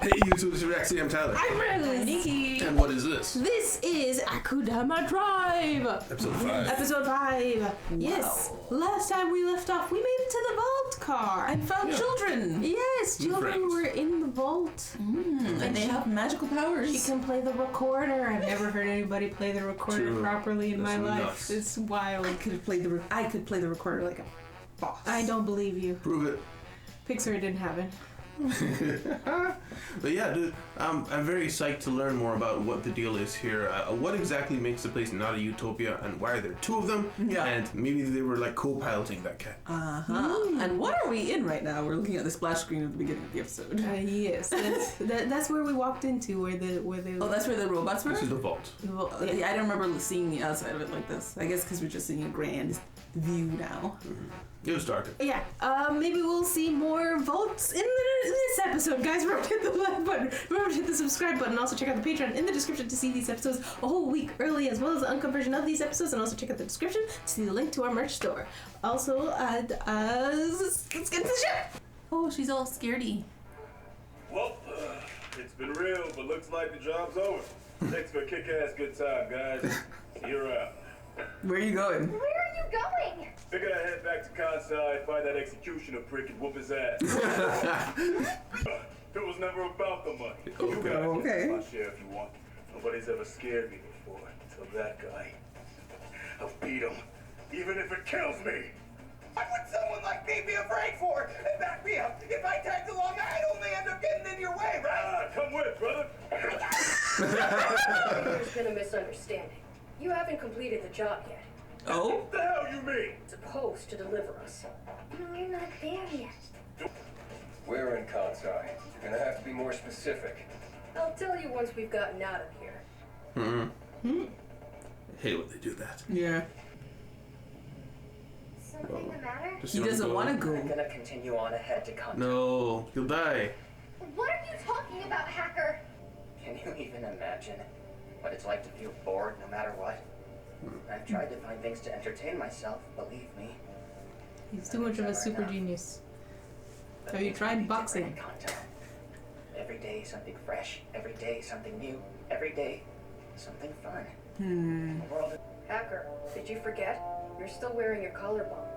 Hey YouTube, this is REACTOIN. I'm Tyler. I'm Rose. Nikki. And what is this? This is Akudama Drive. Episode 5. Episode 5. Wow. Yes. Last time we left off, we made it to the vault car. And found children. Yes, children were in the vault. And they have magical powers. She can play the recorder. I've never heard anybody play the recorder properly in my life. Nuts. It's wild. I could play the recorder like a boss. I don't believe you. Prove it. Pixar didn't have it. But yeah, dude, I'm very psyched to learn more about what the deal is here. What exactly makes the place not a utopia, and why are there two of them? Yeah. And maybe they were like co-piloting that cat. And what are we in right now? We're looking at the splash screen at the beginning of the episode. Yes, that's where we walked into, where they. Oh, that's where the robots were? This is the vault. Yeah, I don't remember seeing the outside of it like this. I guess because we're just seeing a grand view now. It was darker. Yeah, maybe we'll see more votes in this episode, guys. Remember to hit the like button. Remember to hit the subscribe button. Also check out the Patreon in the description to see these episodes a whole week early, as well as the uncut version of these episodes. And also check out the description to see the link to our merch store. Also, let's get to the ship. Oh, she's all scaredy. Well, it's been real, but looks like the job's over. Thanks for a kick-ass good time, guys. You're out. Where are you going? Where are you going? Figured I'd head back to Kansai, find that executioner prick and whoop his ass. It was never about the money. You guys can have my share if you want. Nobody's ever scared me before, until that guy. I'll beat him, even if it kills me. What would someone like me be afraid for? And back me up. If I tagged along, I'd only end up getting in your way, right? Come with, brother. There's been a misunderstanding. You haven't completed the job yet. Oh? What the hell you mean? Supposed to deliver us. No, you're not there yet. We're in Kansai. You're gonna have to be more specific. I'll tell you once we've gotten out of here. I hate when they do that. Yeah. Something the matter? Just He you doesn't want to I'm go. gonna continue on ahead to Kansai. No, you'll die. What are you talking about, hacker? Can you even imagine what it's like to feel bored no matter what? I've tried to find things to entertain myself, believe me. He's too much of a super genius. Have you tried boxing? Every day something fresh, every day something new, every day something fun. The world Hacker, did you forget? You're still wearing your collar bomb.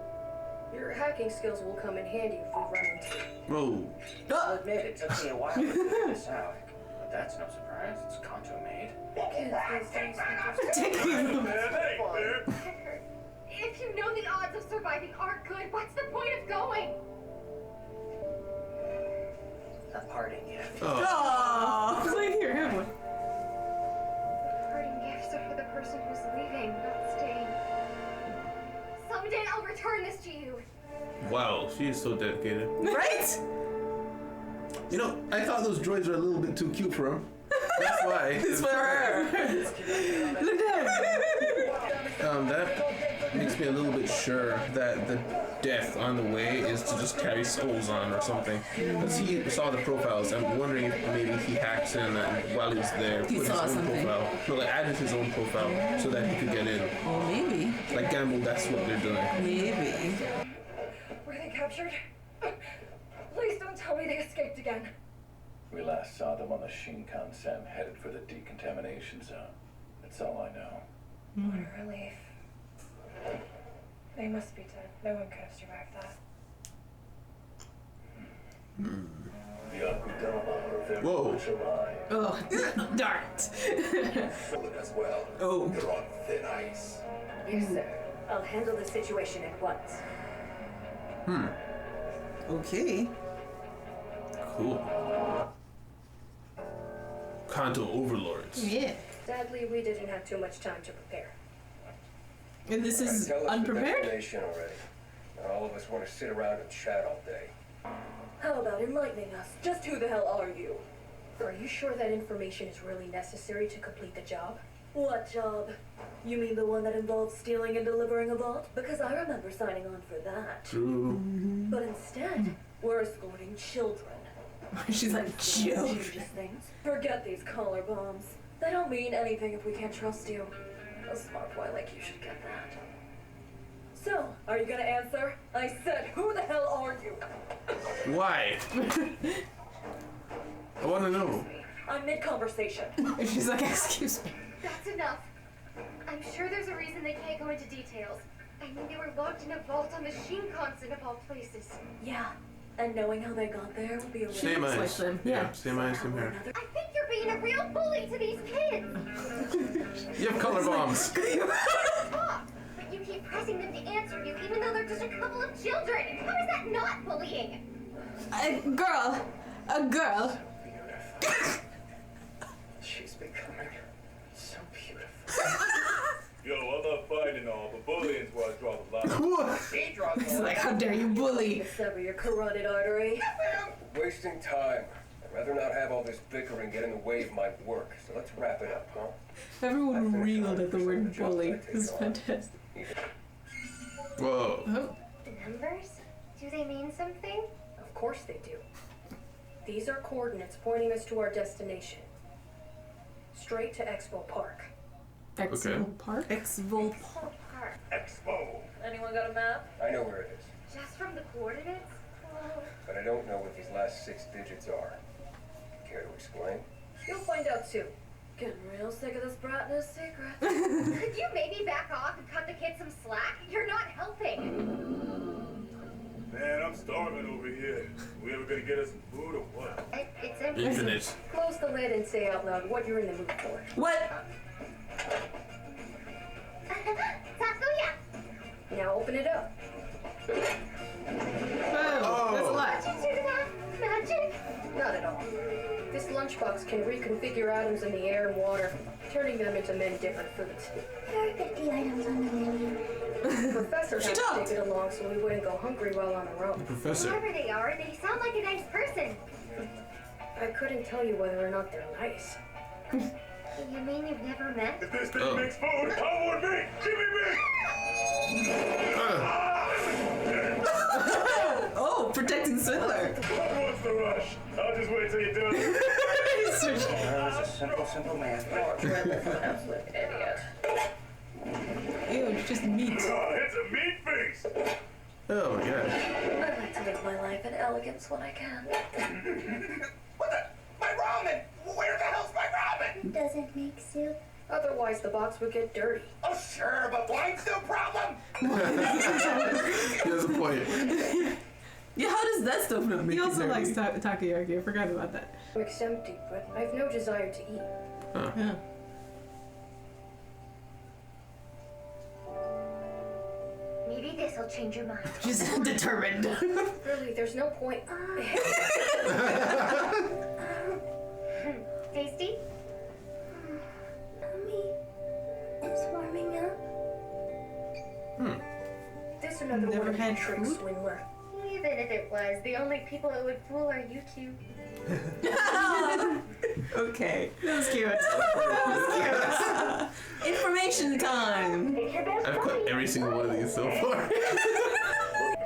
Your hacking skills will come in handy if we run into it. Whoa. I'll admit it took me a while to figure this out. But that's no surprise, it's Kanto made. Hacker, if you know the odds of surviving aren't good, what's the point of going? A parting gift. Oh. Oh. Like, here, have one. Parting gifts are for the person who's leaving, not staying. Someday I'll return this to you. Wow, she is so dedicated. Right? You know, I thought those droids were a little bit too cute for him. That's why. It's for her. Look down. That makes me a little bit sure that the death on the way is to just carry souls on or something. Because he saw the profiles. I'm wondering if maybe he hacked in and while he was there, He put his saw own something. profile. No, like added his own profile so that he could get in. Oh, maybe. Like gamble, that's what they're doing. Maybe. Were they captured? Please don't tell me they escaped again. We last saw them on the Shinkansen headed for the decontamination zone. That's all I know. What a relief. They must be dead. No one could have survived that. The Akudama are very Whoa. much alive. Oh, darn it. Full as well. Oh. They're on thin ice. Yes, sir. I'll handle the situation at once. Okay. Cool. Kanto overlords. Yeah. Sadly, we didn't have too much time to prepare. And this is Tell us the unprepared? destination already. Not all of us want to sit around and chat all day. How about enlightening us? Just who the hell are you? Are you sure that information is really necessary to complete the job? What job? You mean the one that involves stealing and delivering a vault? Because I remember signing on for that. True. But instead, we're escorting children. She's like, chill. Changes things. Forget these collar bombs. They don't mean anything if we can't trust you. A smart boy like you should get that. So, are you gonna answer? I said, who the hell are you? Why? I want to know. I'm mid-conversation. And she's like, excuse me. That's enough. I'm sure there's a reason they can't go into details. I mean, they were locked in a vault on the Shin Constant of all places. Yeah, and knowing how they got there would be a Same looks eyes. like them. Yeah, same eyes, same hair. I think you're being a real bully to these kids. You have color bombs. Talk, but you keep pressing them to answer you, even though they're just a couple of children. How is that not bullying? A girl. She's becoming so beautiful. Yo, I'm not fighting all, but bullying's where I draw the line. What? He draws It's like, how dare you bully? sever your carotid artery. Wasting time. I'd rather not have all this bickering get in the way of my work. So let's wrap it up, huh? Everyone reeled at the word bully. It's fantastic. Whoa. Oh. The numbers? Do they mean something? Of course they do. These are coordinates pointing us to our destination. Straight to Expo Park. Exville Park? Exville. Oh, Park. Expo. Anyone got a map? I know where it is, Just from the coordinates? Oh. but I don't know what these last 6 digits are. Care to explain? You'll find out soon. Getting real sick of this brightness secret. Could you maybe back off and cut the kids some slack? You're not helping. Man, I'm starving over here. We ever gonna get us some food or what? It's empty. Infinite. Close the lid and say out loud what you're in the mood for. What? Takuya! Now open it up. Oh, that's a lot. Did you do that? Magic? Not at all. This lunchbox can reconfigure items in the air and water, turning them into many different foods. There are 50 items on the menu. The professor had to talked. take it along so we wouldn't go hungry while on our own. Professor. Whoever they are, they sound like a nice person. I couldn't tell you whether or not they're nice. You mean you've never met? If this thing makes food, I want meat. Give me meat. Oh, protecting Swindler. What's the rush? I'll just wait till you're done. I was a simple man. Absolute idiot. Ew, it's just meat. It's a meat feast. Oh my god. I like to live my life in elegance when I can. What the? My ramen! Where the hell's my ramen? Doesn't make soup. Otherwise, the box would get dirty. Oh, sure, but wine's no problem. He has a point. Yeah, how does that stuff not make He it also dirty? likes takoyaki. I forgot about that. It's empty, but I have no desire to eat. Yeah. Maybe this'll change your mind. She's determined. Really, there's no point. Tasty? Mommy, it's warming up. This another Never one of had your trick food? swindler. Even if it was, the only people it would fool are you two. Okay. That was cute. Information time. I've cut every single one of these so far.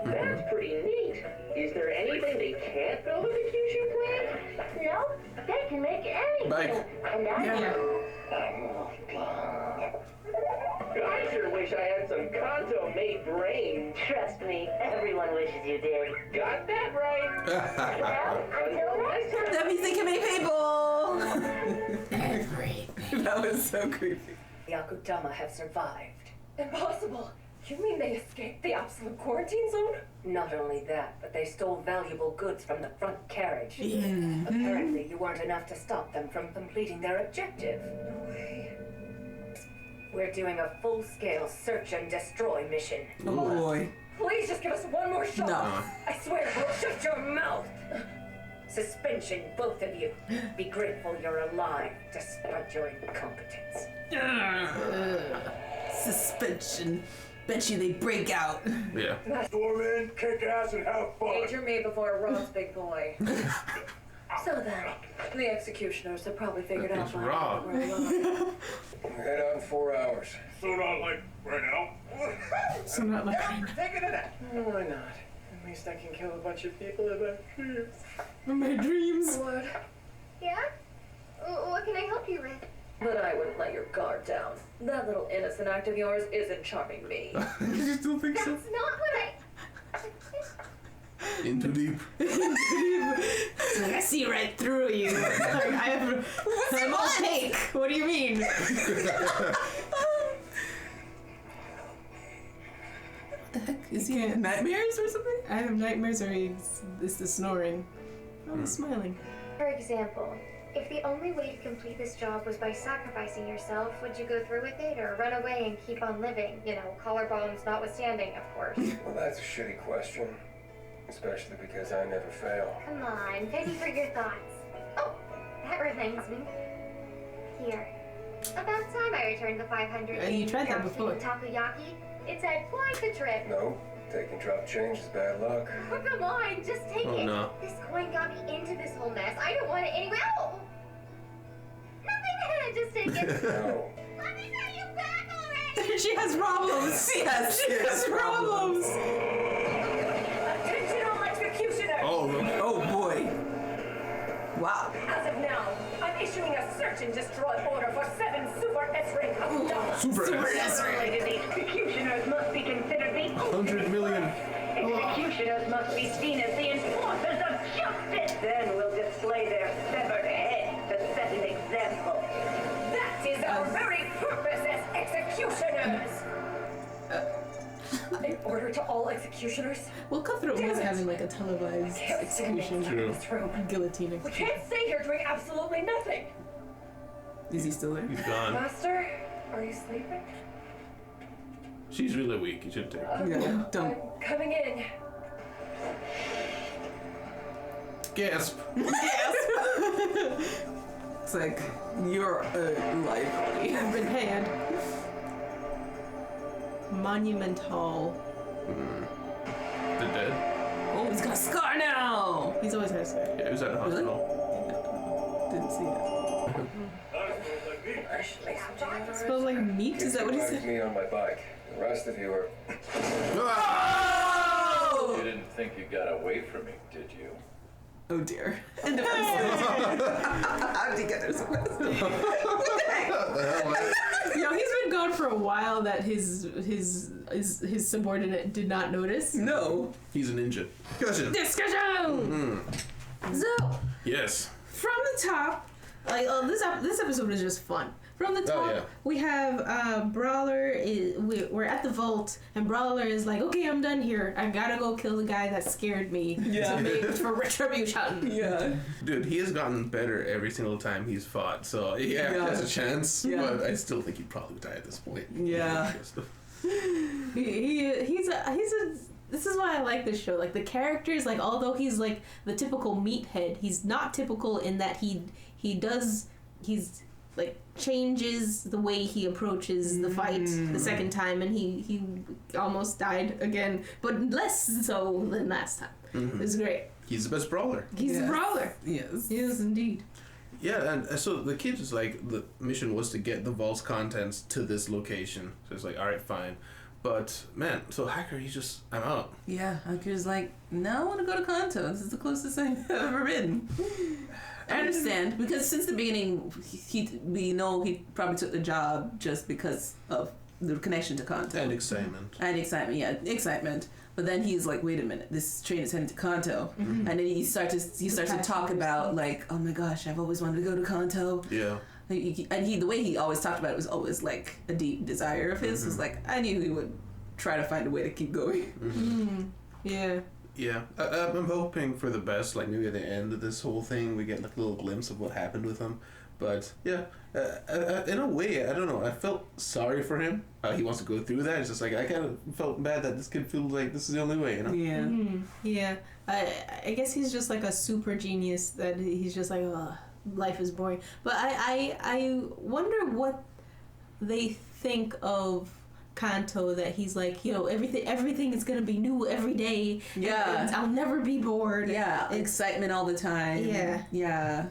That's pretty neat. Is there anything they can't build at the Kyushu plant? No, they can make anything. Mike. And I know. I sure wish I had some Kanto-made brain. Trust me, everyone wishes you did. Got that right. Well, until next time. That means they can make people. That was so creepy. The Akudama have survived. Impossible! You mean they escaped the absolute quarantine zone? Not only that, but they stole valuable goods from the front carriage. Apparently, you weren't enough to stop them from completing their objective. No way. We're doing a full-scale search and destroy mission. Oh boy. Please just give us one more shot. No. I swear, we'll shut your mouth. Suspension, both of you. Be grateful you're alive, despite your incompetence. Suspension. Bet you they break out. Yeah. Storm in, kick ass, and have fun. Danger me before it rolls, big boy. So then, the executioners have probably figured out It's by raw. now we're alive. We head out in 4 hours. So not like right now. So not like Taking it out. Why not? At least I can kill a bunch of people in my dreams. my dreams. Would, Yeah? What can I help you with? but I wouldn't let your guard down. That little innocent act of yours isn't charming me. You still think so? That's not what I... In too deep. It's like, I see right through you. Like, I'm opaque. What do you mean? What the heck? Is he having nightmares or something? I have nightmares or it's the snoring. I'm smiling. For example, if the only way to complete this job was by sacrificing yourself, would you go through with it or run away and keep on living? You know, collarbones notwithstanding, of course. Well, that's a shitty question. Especially because I never fail. Come on, penny for your thoughts. Oh, that reminds me. Here. About time I returned the 500. You tried that dropped before. in Takoyaki. It's had quite the trip. No, taking drop change is bad luck. Oh, come on, just take Oh, it. no. This coin got me into this whole mess. I don't want it anyway. Oh! Nothing, just take it. No. Let me pay you back already. She has problems. She has problems. Attention all executioners! Oh boy. Wow. As of now, I'm issuing a search and destroy order for 7 Super S-Ray Akudama. Super S. The executioners must be considered the 100 million. executioners must be seen as the enforcers of justice. Then we'll display their severed heads to set an example. That is our very purpose as executioners! In order to all executioners, Well, Cutthroat was Damn it. having like a televised can't stand execution. it in this room. Guillotining. We can't stay here doing absolutely nothing. Is he still there? He's gone. Master, are you sleeping? She's really weak. You should take her. Yeah, don't. I'm coming in. Gasp. It's like, you're alive. I've been had. Monumental. The dead. Oh, he's got a scar now. He's always had a scar. Yeah, he was at the Really? hospital. Didn't see it. Smells like meat? Is that what he Kids said? me on my bike. The rest of you are... Oh! You didn't think you got away from me, did you? Oh dear. End of episode. How did he get there so fast? What the heck? Yo, he's been gone for a while that his subordinate did not notice. No. He's a ninja. Discussion. Discussion! So, Yes. from the top, like, this episode is just fun. From the top, yeah. we have Brawler. We're at the vault, and Brawler is like, "Okay, I'm done here. I gotta go kill the guy that scared me for retribution." Yeah. Dude, he has gotten better every single time he's fought. So yeah, he has a chance. Yeah. But I still think he'd probably die at this point. Yeah. He's a. This is why I like this show. Like, the characters, like, although he's like the typical meathead, he's not typical in that he's like changes the way he approaches the fight the second time, and he almost died again, but less so than last time. It was great. He's the best brawler. He's a brawler. Yes. Yes, indeed. Yeah, and so the kid is like, the mission was to get the vault's contents to this location. So it's like, all right, fine. But man, so Hacker, he's just, I'm out. Yeah, Haker's like, no, I want to go to Kanto. This is the closest I've ever been. I understand, because since the beginning, we know he probably took the job just because of the connection to Kanto. And excitement. And excitement, yeah, excitement. But then he's like, wait a minute, this train is heading to Kanto. And then he starts to talk about, like, oh my gosh, I've always wanted to go to Kanto. Yeah. And the way he always talked about it was always like a deep desire of his. Was like, I knew he would try to find a way to keep going. Yeah. Yeah, I'm hoping for the best. Like, maybe at the end of this whole thing, we get like a little glimpse of what happened with him. But yeah, in a way, I don't know. I felt sorry for him. He wants to go through that. It's just like, I kind of felt bad that this kid feels like this is the only way. You know? Yeah. Yeah. I guess he's just like a super genius that he's just like, ugh, life is boring. But I wonder what they think of Kanto, that he's like, you know, everything is gonna be new every day. Yeah. And I'll never be bored. Yeah, excitement all the time. Yeah. Yeah.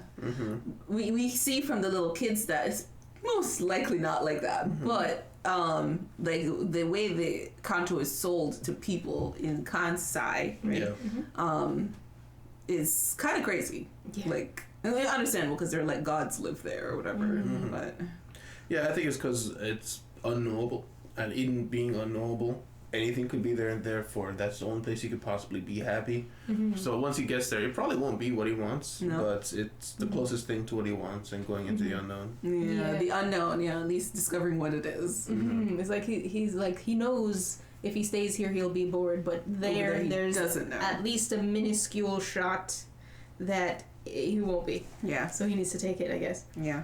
We see from the little kids that it's most likely not like that. But like the way the Kanto is sold to people in Kansai, right? Yeah. Is kind of crazy. Yeah. Like, and it's understandable because they're like gods live there or whatever. But Yeah, I think it's because it's unknowable. And in being unknowable, anything could be there, and therefore that's the only place he could possibly be happy. Mm-hmm. So once he gets there, it probably won't be what he wants, but it's the closest thing to what he wants, and going into the unknown. Yeah, the unknown. Yeah, at least discovering what it is. Mm-hmm. It's like he's like, he knows if he stays here he'll be bored, but there's at least a minuscule shot that he won't be. Yeah. So he needs to take it, I guess. Yeah.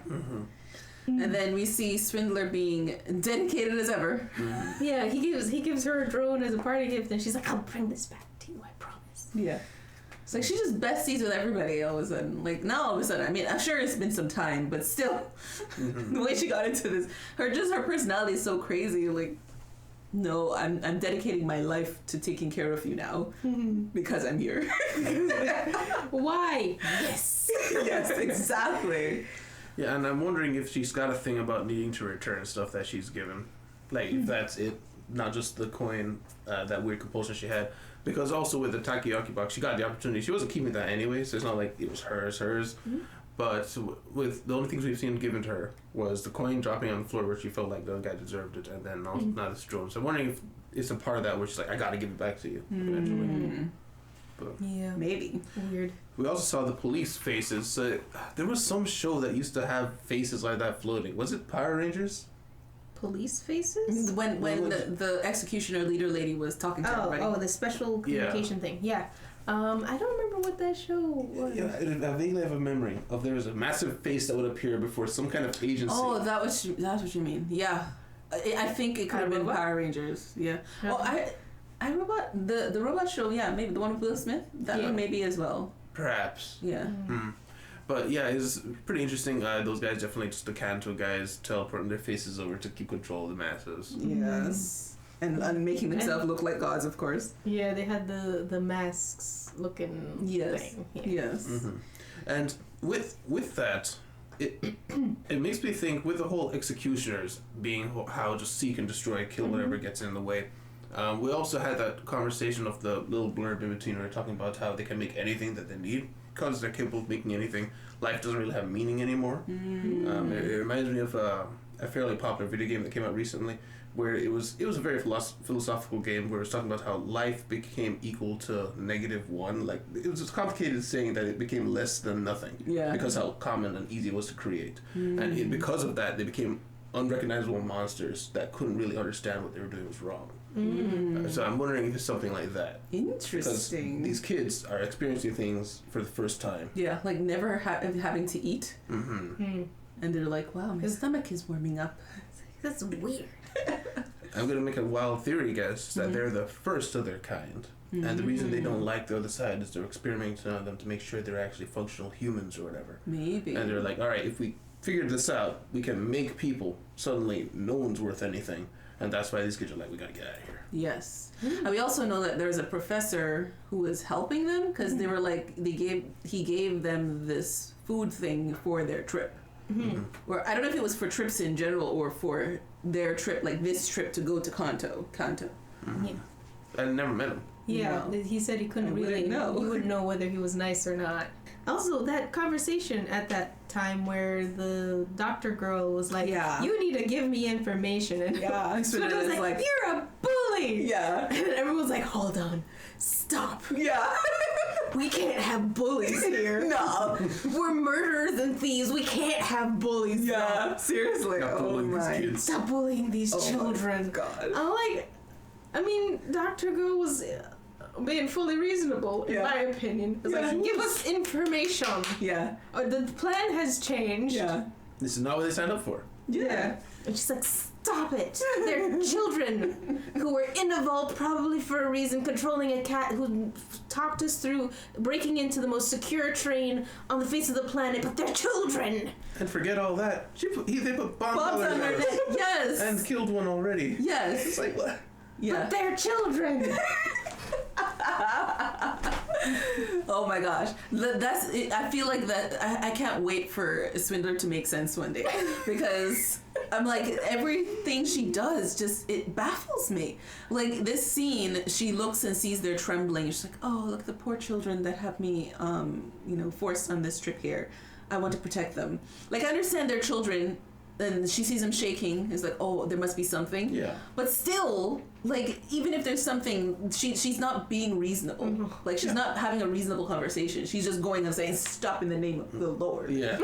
And then we see Swindler being dedicated as ever. Yeah, he gives her a drone as a party gift, and she's like, I'll bring this back to you, I promise. Yeah. It's like she just besties with everybody all of a sudden. Like, not all of a sudden. I mean, I'm sure it's been some time, but still, the way she got into this, her personality is so crazy. Like, no, I'm dedicating my life to taking care of you now because I'm here. Why? Yes. Yes, exactly. Yeah, and I'm wondering if she's got a thing about needing to return stuff that she's given. Like, if that's it, not just the coin, that weird compulsion she had. Because also with the Takoyaki box, she got the opportunity. She wasn't keeping that anyway, so it's not like it was hers. But with the only things we've seen given to her was the coin dropping on the floor where she felt like the guy deserved it, and then now this drone. So I'm wondering if it's a part of that where she's like, I gotta give it back to you eventually. But yeah, maybe. Weird. We also saw the police faces. So there was some show that used to have faces like that floating. Was it Power Rangers? Police faces? When the executioner leader lady was talking to everybody. Oh, the special communication thing. Yeah. I don't remember what that show was. Yeah, I vaguely have a memory of there was a massive face that would appear before some kind of agency. Oh, that's what you mean. Yeah. I think it could have been Power Rangers. Yeah. Oh, I Robot, the robot show, yeah, maybe the one with Will Smith, that one maybe as well. Perhaps. Yeah. But yeah, it's pretty interesting. Those guys definitely just the Kanto guys teleporting their faces over to keep control of the masses. Yes. And making themselves look like gods, of course. Yeah, they had the masks looking thing. Yeah. Yes. And with that, it makes me think with the whole executioners being how just seek and destroy, kill whatever gets in the way. We also had that conversation of the little blurb in between where talking about how they can make anything that they need because they're capable of making anything. Life doesn't really have meaning anymore. It reminds me of a fairly popular video game that came out recently where it was a very philosophical game where it was talking about how life became equal to -1. Like, it was a complicated saying that it became less than nothing because how common and easy it was to create. And because of that, they became unrecognizable monsters that couldn't really understand what they were doing was wrong. So I'm wondering if it's something like that. Interesting. Because these kids are experiencing things for the first time. Yeah, like never having to eat. And they're like, wow, my stomach is warming up. That's weird. I'm going to make a wild theory guess that they're the first of their kind. And the reason they don't like the other side is they're experimenting on them to make sure they're actually functional humans or whatever. Maybe. And they're like, all right, if we figure this out, we can make people suddenly no one's worth anything. And that's why these kids are like, we gotta get out of here. Yes. And we also know that there's a professor who was helping them because they were like, he gave them this food thing for their trip. Or I don't know if it was for trips in general or for their trip, like this trip to go to Kanto. Yeah. I never met him. Yeah, he said he couldn't really know. He wouldn't know whether he was nice or not. Also, that conversation at that time where the doctor girl was like, you need to give me information. And Swindler was like, you're a bully. Yeah. And everyone's like, hold on. Stop. Yeah. We can't have bullies here. No. We're murderers and thieves. We can't have bullies. Yeah. No. Seriously. Stop bullying these children. God. I'm like, I mean, Dr. Girl was being fully reasonable, in my opinion. It's like, give us information. Yeah. The plan has changed. Yeah. This is not what they signed up for. Yeah. And she's like, stop it. They're children who were in a vault probably for a reason, controlling a cat who talked us through breaking into the most secure train on the face of the planet, but they're children. And forget all that. They put bombs on their neck. Yes. And killed one already. Yes. It's like, what? Yeah. But they're children. Oh my gosh, that's it. I feel like that I can't wait for Swindler to make sense one day because I'm like, everything she does just, it baffles me. Like this scene, she looks and sees they're trembling. She's like, oh, look, the poor children that have me forced on this trip here. I want to protect them. Like, I understand they're children and she sees him shaking. It's like, oh, there must be something. Yeah. But still, like, even if there's something, she's not being reasonable. Like, she's not having a reasonable conversation. She's just going and saying, stop in the name of the Lord. Yeah.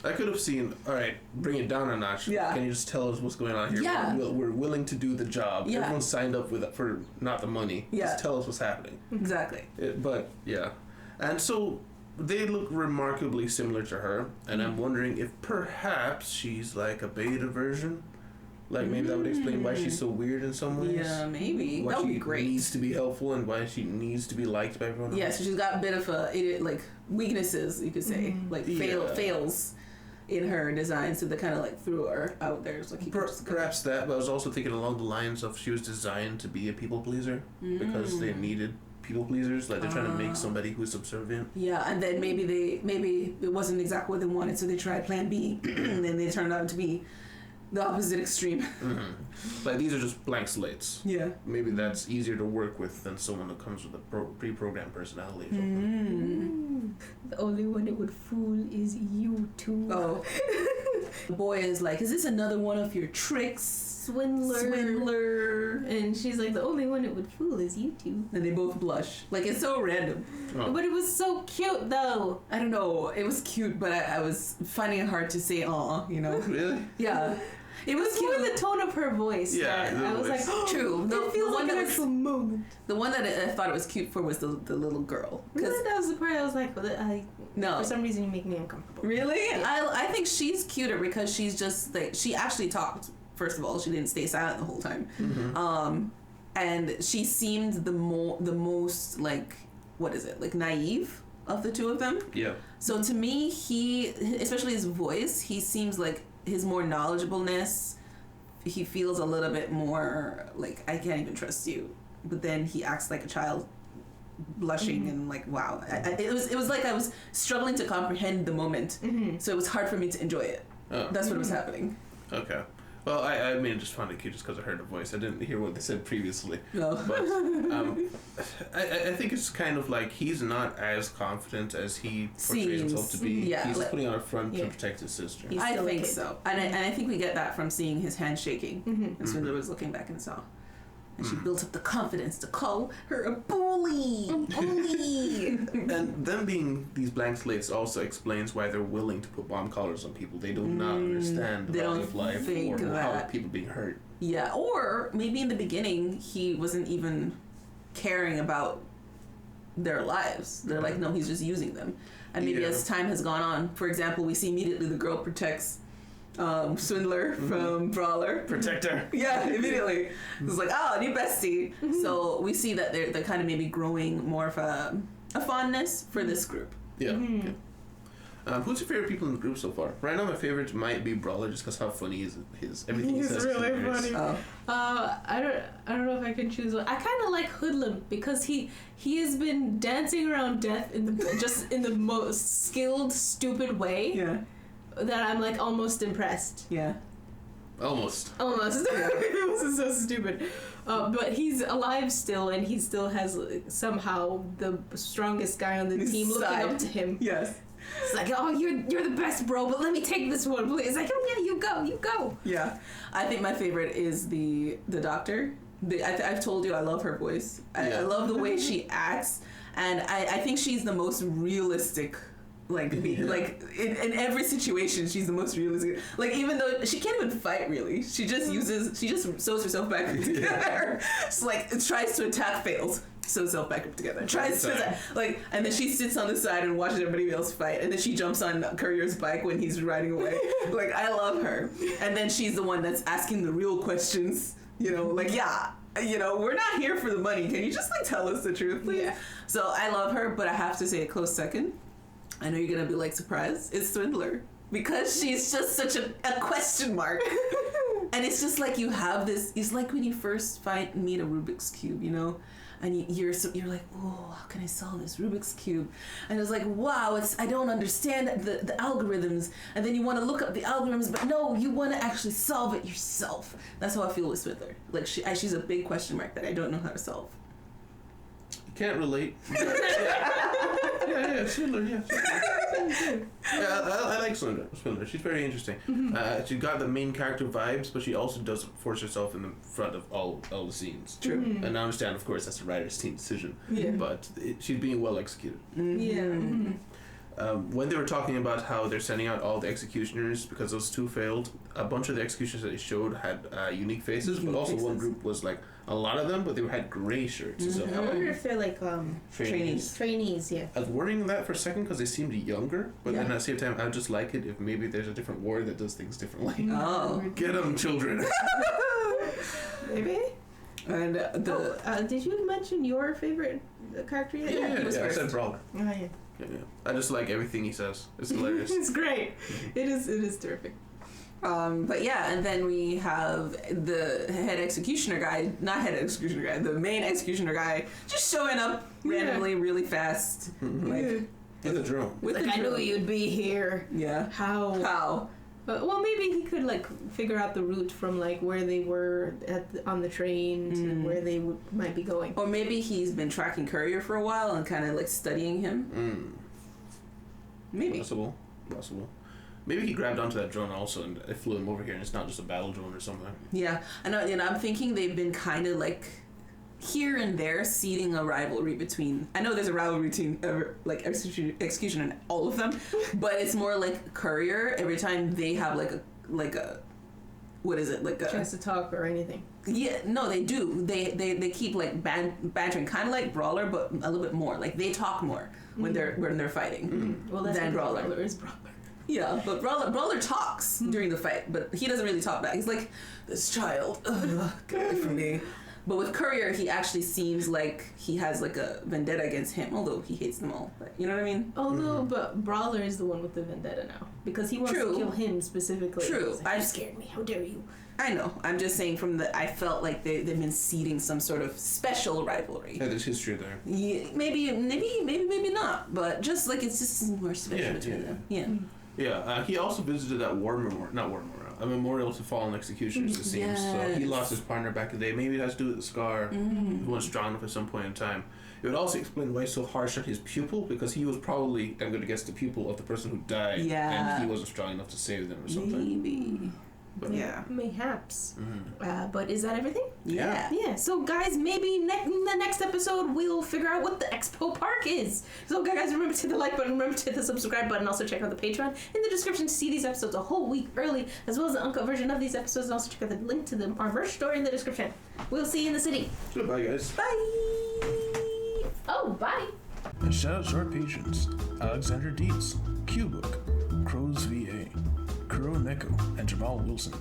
I could have seen, all right, bring it down a notch. Yeah. Can you just tell us what's going on here? Yeah. We're willing to do the job. Yeah. Everyone signed up for not the money. Yeah. Just tell us what's happening. Exactly. But, yeah. And so they look remarkably similar to her, and I'm wondering if perhaps she's like a beta version. Like, maybe that would explain why she's so weird in some ways. Yeah, maybe. Why That would she be great. needs to be helpful and why she needs to be liked by everyone else. Yeah, so she's got a bit of like weaknesses, you could say, like fails in her design, so they kind of like threw her out there. So like Perhaps that, but I was also thinking along the lines of she was designed to be a people pleaser because they needed people pleasers. Like they're trying to make somebody who's subservient. Yeah, and then maybe it wasn't exactly what they wanted, so they tried Plan B, and then they turned out to be the opposite extreme. Like these are just blank slates. Yeah. Maybe that's easier to work with than someone who comes with a pre-programmed personality. Or something. The only one it would fool is you two. Oh. The boy is like, is this another one of your tricks? Swindler. And she's like, the only one it would fool is you two. And they both blush. Like, it's so random. Oh. But it was so cute, though. I don't know. It was cute, but I was finding it hard to say aw, you know? Really? Yeah. It was more the tone of her voice. Yeah, that I was like, oh, true. It feels like an actual moment. The one that I thought it was cute for was the little girl. Really? That was the part I was like, no. For some reason, you make me uncomfortable. Really? Yeah. I think she's cuter because she's just like, she actually talked. First of all, she didn't stay silent the whole time. And she seemed the most like, what is it? Like naive of the two of them. Yeah. So to me, especially his voice, he seems like his more knowledgeableness, he feels a little bit more like, I can't even trust you. But then he acts like a child, blushing and like, wow. It was like I was struggling to comprehend the moment. So it was hard for me to enjoy it. Oh. That's what was happening. Okay. Well, I mean, just found it cute just because I heard the voice. I didn't hear what they said previously. No. But I think it's kind of like he's not as confident as he portrays himself to be. Yeah, he's putting on a front to protect his sister. I think so. And I think we get that from seeing his hand shaking. And Swindler was looking back and saw. And she built up the confidence to call her a bully. And them being these blank slates also explains why they're willing to put bomb collars on people. They do not understand the value of life or how people being hurt. Yeah, or maybe in the beginning he wasn't even caring about their lives. They're like, no, he's just using them. And maybe as time has gone on, for example, we see immediately the girl protects Swindler from Brawler. Protect her. Yeah, immediately. It's like, oh, new bestie. So we see that they're kind of maybe growing more of a fondness for this group. Yeah. Who's your favorite people in the group so far? Right now, my favorite might be Brawler, just because how funny is his everything he says. He's really hilarious. funny. I don't know if I can choose one. I kind of like Hoodlum because he has been dancing around death in the most skilled, stupid way. Yeah. That I'm like almost impressed. Yeah. Almost. It was so stupid. But he's alive still, and he still has somehow the strongest guy on the team looking up to him. Yes. It's like, oh, you're the best, bro, but let me take this one, please. It's like, oh yeah, you go. Yeah. I think my favorite is the doctor. I've told you I love her voice. I love the way she acts, and I think she's the most realistic. Like in every situation, she's the most realistic. Like even though she can't even fight really, she just sews herself back together. It's like it tries to attack, fails, sews herself back up together. Tries to attack, and then she sits on the side and watches everybody else fight, and then she jumps on Courier's bike when he's riding away. Like I love her, and then she's the one that's asking the real questions. You know, like we're not here for the money. Can you just tell us the truth, please? Yeah. So I love her, but I have to say a close second. I know you're gonna be surprised. It's Swindler because she's just such a question mark, and it's just like you have this. It's like when you first meet a Rubik's cube, and you're like, oh, how can I solve this Rubik's cube? And it's like, wow, I don't understand the algorithms, and then you want to look up the algorithms, but no, you want to actually solve it yourself. That's how I feel with Swindler. Like she's a big question mark that I don't know how to solve. Can't relate. Yeah, Swindler, yeah. I like Splinter. She's very interesting. She got the main character vibes, but she also doesn't force herself in the front of all the scenes. True. And I understand, of course, that's the writer's team decision. Yeah. But she's being well executed. Yeah. When they were talking about how they're sending out all the executioners because those two failed, a bunch of the executioners that they showed had unique faces, but also one group was like a lot of them, but they had gray shirts. So I wonder if they're like trainees. Yeah. I was worrying that for a second because they seemed younger, but then at the same time, I would just like it if maybe there's a different ward that does things differently. Oh, get them, children. Maybe. And did you mention your favorite character yet? Yeah, I said Brawler. Oh, yeah. Yeah. I just like everything he says. It's hilarious. It's great. It is terrific. But yeah, and then we have the the main executioner guy just showing up randomly really fast. Like, with a drone. I knew you'd be here. Yeah. How? Well, maybe he could like figure out the route from like where they were on the train to where they might be going. Or maybe he's been tracking Courier for a while and kind of like studying him. Maybe. Possible. Maybe he grabbed onto that drone also and it flew him over here and it's not just a battle drone or something. Yeah. I'm thinking they've been kind of like here and there seeding a rivalry between. I know there's a rivalry between like Execution and all of them, but it's more like Courier. Every time they have like a what is it, like a chance to talk or anything. Yeah, no, they do. They keep like bantering, kind of like Brawler, but a little bit more. Like they talk more when they're fighting. Well, that's than Brawler. Brawler is Brawler. Yeah, but Brawler talks during the fight, but he doesn't really talk back. He's like, this child, get away from me. But with Courier, he actually seems like he has like a vendetta against him, although he hates them all. But you know what I mean? Although, but Brawler is the one with the vendetta now because he wants to kill him specifically. True. Like, you scared me. How dare you? I know. I'm just saying I felt like they've been seeding some sort of special rivalry. Yeah, there's history there. Yeah, maybe not. But just like it's just more special between them. Yeah. Yeah, he also visited that a memorial to fallen executioners, it seems. So he lost his partner back in the day. Maybe it has to do with the scar. He wasn't strong enough at some point in time. It would also explain why he's so harsh on his pupil, because he was probably, I'm going to guess, the pupil of the person who died. Yeah. And he wasn't strong enough to save them or something. Maybe. But, Mayhaps. But is that everything? Yeah. Yeah. So guys, maybe in the next episode we'll figure out what the Expo Park is. So guys, remember to hit the like button, remember to hit the subscribe button, also check out the Patreon in the description to see these episodes a whole week early, as well as the uncut version of these episodes, and also check out the link to our merch store in the description. We'll see you in the city. Goodbye, guys. Bye. Oh, bye. And shout out to our patrons: Alexander Dietz, Q-Book, Crows VA, Kuro Neko, and Jamal Wilson.